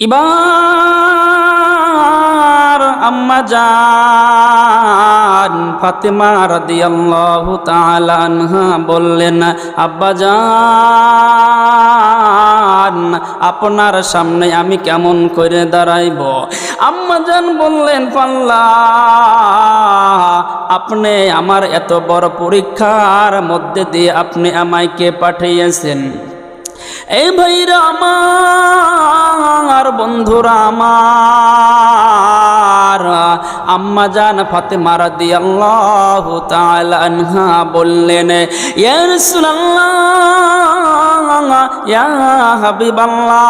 এবার আম্মা জান ফাতেমা রাদিয়াল্লাহু তাআলা আনহা বললেন, আব্বা জান আপনার সামনে আমি কেমন করে দাঁড়াইব? আম্মা জান বললেন, পাল্লা আপনি আমার এত বড় পরীক্ষার মধ্যে দিয়ে আপনি আমাকে পাঠিয়েছেন। এই ভাইরা আমার, বন্ধুরা আমার, আম্মা জান ফাতেমা রাদিয়াল্লাহু তাআলা আনহা বললেন, ইয়া রাসূলুল্লাহ, ইয়া হাবিবাল্লাহ,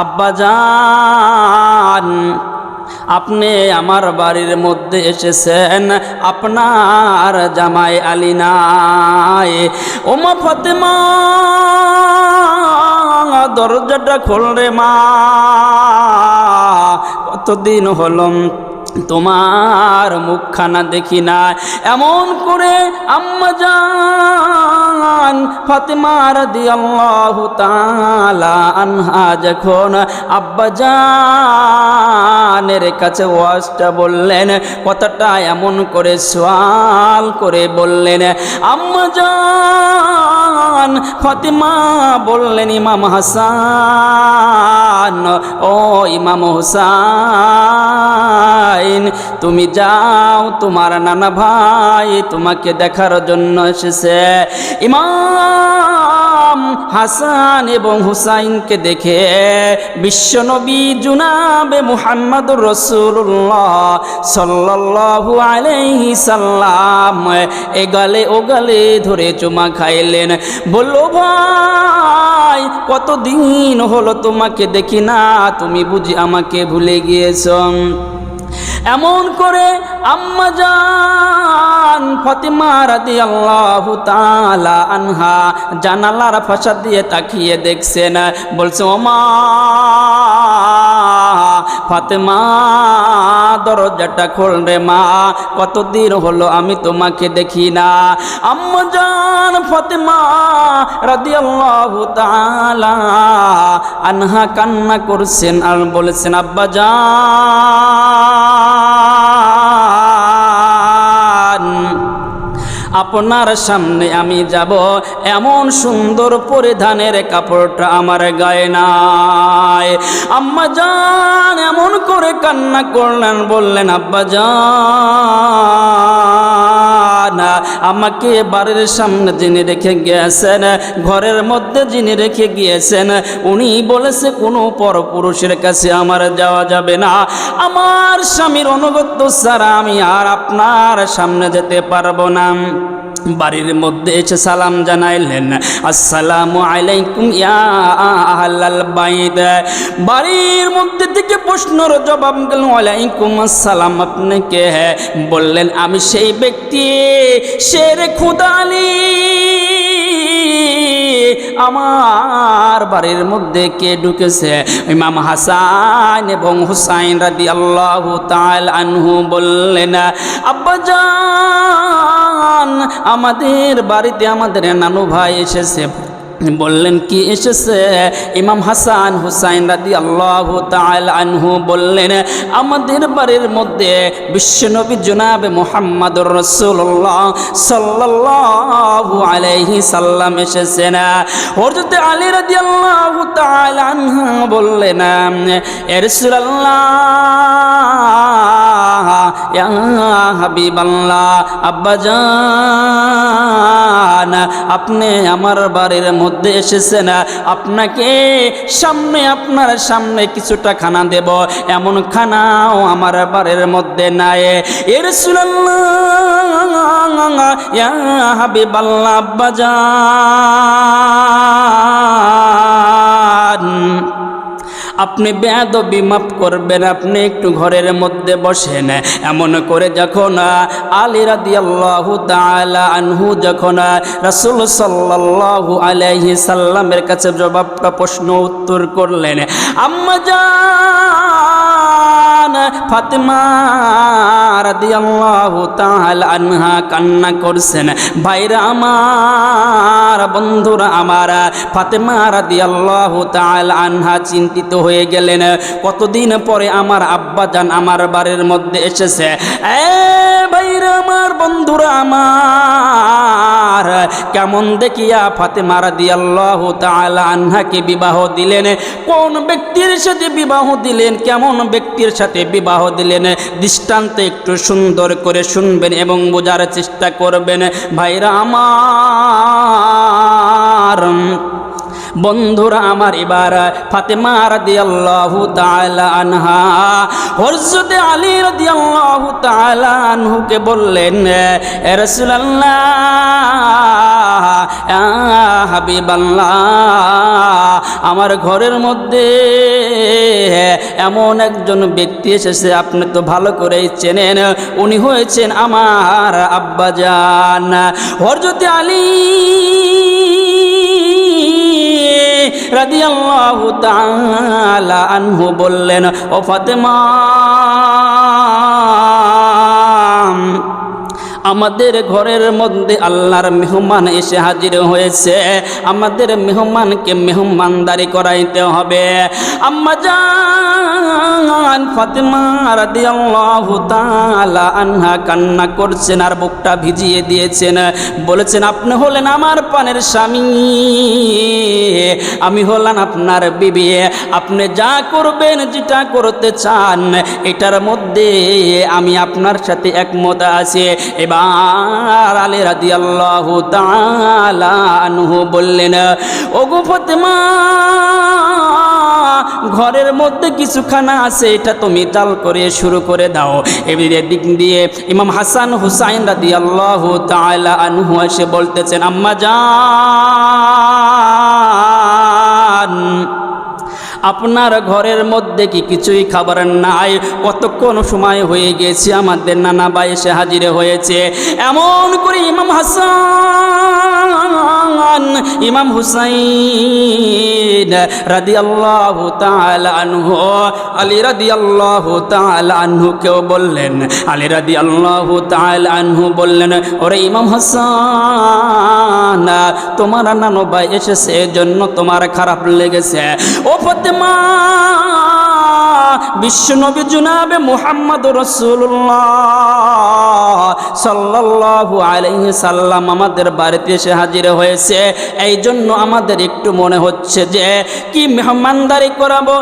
আব্বা জান আপনি আমার বাড়ির মধ্যে এসেছেন, আপনার জামাই আলী নাই। ওমা ফাতেমা দরজাটা খোল রে মা, কতদিন হলো তোমার মুখখানা দেখি না। এমন করে আম্মা জান ফাতেমা রাদিয়াল্লাহু তাআলা আনহা যখন আব্বা জানের কাছে ওয়াজটা বললেন, কথাটা এমন করে সওয়াল করে বললেন, আম্মা জান ফাতেমা বললেন, ইমাম হাসান, ও ইমাম হুসাইন, তুমি যাও, তোমার নানা ভাই তোমাকে দেখার জন্য এসেছে। ইমাম হাসান এবং হুসাইনকে দেখে বিশ্বনবী জনাবে মুহাম্মদুর রাসূলুল্লাহ সাল্লাল্লাহু আলাইহি সাল্লাম এগালে ওগালে ধরে চুমা খাইলেন। বলল, ভাই কতদিন হলো তোমাকে দেখি না, তুমি বুঝি আমাকে ভুলে গিয়েছ? এমন করে আম্মা জান ফাতেমা রাদিয়াল্লাহু তাআলা আনহা জানালার ফাঁসা দিয়ে তাকিয়ে দেখছেন। বলছে, ও মা ফাতেমা দরজাটা খোল রে মা, কতদিন হলো আমি তোমাকে দেখি না। আম্মা জান ফাতেমা রাদিয়াল্লাহু তাআলা আনহা কান্না করছেন আর বলেছেন, আব্বা জান আপনার সামনে আমি যাব, এমন সুন্দর পরিধানের কাপড়টা আমার গায়ে নাই। আম্মা জান এমন করে কান্না করলেন, বললেন, আব্বা জান আমাকে বাড়ির সামনে যিনি রেখে গিয়েছেন, ঘরের মধ্যে যিনি রেখে গিয়েছেন, উনি বলেছে কোনো পরপুরুষের কাছে আমার যাওয়া যাবে না। আমার স্বামীর অনুগত্য ছাড়া আমি আর আপনার সামনে যেতে পারবো না। বাড়ির মধ্যে এসে সালাম জানাইলেন, আসসালামু আলাইকুম ইয়া আহলাল বাইত। বাড়ির মধ্যে থেকে প্রশ্নের জবাব গেল, ওয়ালাইকুম আসসালাম, আপনি কে? বললেন, আমি সেই ব্যক্তি শেরে খুদা আলী, আমার বাড়ির মধ্যে কে ঢুকেছে? ইমাম হাসান এবং হুসাইন রাদিয়াল্লাহু তাআলা আনহু বললেন, আব্বা জান আমাদের বাড়িতে আমাদের নানু ভাই এসেছে। বললেন, কি এসেছে? ইমাম হাসান হুসাইন রাদিয়াল্লাহু তাআলা আনহু বললেন, আমাদের বাড়ির মধ্যে বিশ্বনবী জনাবে মুহাম্মদুর রাসূলুল্লাহ সাল্লাল্লাহু আলাইহি সাল্লাম এসেছেন। হযরত আলী রাদিয়াল্লাহু তাআলা আনহু বললেন, ইয়া রাসূলুল্লাহ, ইয়া হাবিবাল্লাহ, আব্বা জান আপনি আমার বাড়ির মধ্যে এসেছেন, আপনাকে সামনে আপনার সামনে কিছুটা খানা দেব, এমন খানাও আমার বাড়ির মধ্যে নাই। ইয়া রাসূলুল্লাহ, ইয়া হাবিবাল্লাহ, আব্বা জান আপনি বেয়াদবি মাফ করবেন, আপনি একটু ঘরের মধ্যে বসেন। এমন করে যখন আলী রাদিয়াল্লাহু তাআলা আনহু যখন রাসূল সাল্লাল্লাহু আলাইহি সাল্লামের কাছে জবাবটা প্রশ্ন উত্তর করলেন, আম্মা জান জান ফাতেমা রাদিয়াল্লাহু তাআলা আনহা কান্না করছেন। ভাইরা আমার, বন্ধুরা আমার, ফাতেমা রাদিয়াল্লাহু তাআলা আনহা চিন্তিত হয়ে গেলেন, কতদিন পরে আমার আব্বা জান আমার বাড়ির মধ্যে এসেছে। ভাইরা আমার, বন্ধুরা আমার, কেমন দেখিয়া ফাতেমা রাদিয়াল্লাহু তাআলা আনহাকে বিবাহ দিলেন, কোন ব্যক্তির সাথে বিবাহ দিলেন, কেমন ব্যক্তির সাথে বিবাহ দিলেন, দৃষ্টান্ত একটু সুন্দর করে শুনবেন এবং বোঝার চেষ্টা করবেন। ভাইরা আমার, বন্ধুরা আমার, এবার ফাতেমা রাদিয়াল্লাহু তাআলা আনহা হযরত আলী রাদিয়াল্লাহু তাআলা আনহুকে বললেন, এ রাসূলুল্লাহ, ইয়া হাবিবাল্লাহ, আমার ঘরের মধ্যে এমন একজন ব্যক্তি এসেছে, আপনি তো ভালো করেই চেনেন, উনি হয়েছেন আমার আব্বাজান। হযরত আলী রাদিয়াল্লাহু তাআলা আনহু বললেন, ও ফাতেমা, আমাদের ঘরের মধ্যে আল্লাহর মেহমান এসে হাজির হয়েছে, আমাদের মেহমানকে মেহমানদারি করাইতে হবে। আম্মা জান ফাতেমা রাদিয়াল্লাহু তাআলা আনহা কান্না করছেন আর বুকটা ভিজিয়ে দিয়েছেন, বলেছেন, আপনি হলেন আমার প্রাণের স্বামী, আমি হলাম আপনার বিবি, আপনি যা করবেন, যেটা করতে চান, এটার মধ্যে আমি আপনার সাথে একমত আছি। এবার আলী রাদিয়াল্লাহু তাআলা আনহু বললেন, ওগো ফাতেমা, ঘরের মধ্যে কিছু খানা আছে, এটা তুমি জাল করে শুরু করে দাও। এবারে দিক দিয়ে ইমাম হাসান হুসাইন রাদিয়াল্লাহু তাআলা আনহু এসে বলতেছেন, আম্মা জান, আপনার ঘরের মধ্যে কি কিছুই খাবার নাই? কতক্ষণ সময় হয়ে গেছে, আমাদের নানা ভাই এসে হাজির হয়েছে। এমন করে ইমাম হাসান, ইমাম হুসাইন রাদিয়াল্লাহু তাআলা আনহু আলী রাদিয়াল্লাহু তাআলা আনহুকেও বললেন, আলী রাদিয়াল্লাহু তাআলা আনহু বললেন, ওরে ইমাম হাসান, তোমার নানা ভাই এসেছে, এজন্য তোমার খারাপ লেগেছে। ও ফাতেমা, বিশ্বনবী জনাবে মুহাম্মদুর রাসূলুল্লাহ সাল্লাল্লাহু আলাইহি সাল্লাম আমাদের বাড়িতে এসে হাজির হয়েছে, এই জন্য আমাদের একটু মনে হচ্ছে যে কি মেহমানদারি করাবো।